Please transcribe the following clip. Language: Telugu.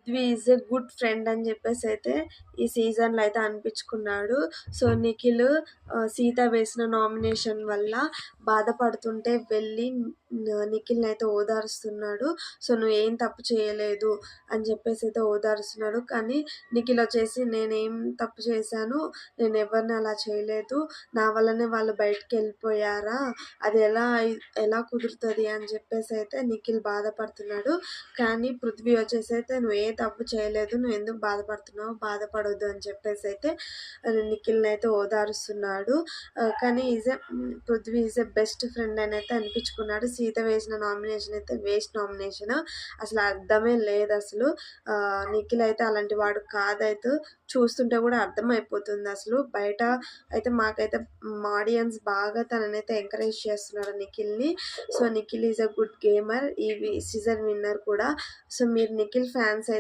Prithvi is a good friend అని చెప్పేసి అయితే ఈ సీజన్లో అయితే అనిపించుకున్నాడు. సో నిఖిల్ సీత వేసిన నామినేషన్ వల్ల బాధపడుతుంటే వెళ్ళి నిఖిల్ని అయితే ఓదారుస్తున్నాడు. సో నువ్వు ఏం తప్పు చేయలేదు అని చెప్పేసి అయితే ఓదారుస్తున్నాడు. కానీ నిఖిల్ వచ్చేసి నేనేం తప్పు చేశాను, నేను ఎవరిని అలా చేయలేదు, నా వల్లనే వాళ్ళు బయటకు వెళ్ళిపోయారా, అది ఎలా కుదురుతుంది అని చెప్పేసి అయితే నిఖిల్ బాధపడుతున్నాడు. కానీ పృథ్వీ వచ్చేసి అయితే నువ్వు ఏ తప్పు చేయలేదు, నువ్వు ఎందుకు బాధపడుతున్నావు, బాధపడొద్దు అని చెప్పేసి అయితే నిఖిల్ని అయితే ఓదారుస్తున్నాడు. కానీ Prithvi is a best friend అని అయితే అనిపించుకున్నాడు. సీత వేసిన నామినేషన్ అయితే వేస్ట్ నామినేషన్, అసలు అర్థమే లేదు. అసలు నిఖిల్ అయితే అలాంటి వాడు కాదైతే చూస్తుంటే కూడా అర్థమైపోతుంది. అసలు బయట అయితే మాకైతే ఆడియన్స్ బాగా తననైతే ఎంకరేజ్ చేస్తున్నారు నిఖిల్ని. So Nikhil is a good gamer, ఈ సీజన్ విన్నర్ కూడా. సో మీరు నిఖిల్ ఫ్యాన్స్ అయితే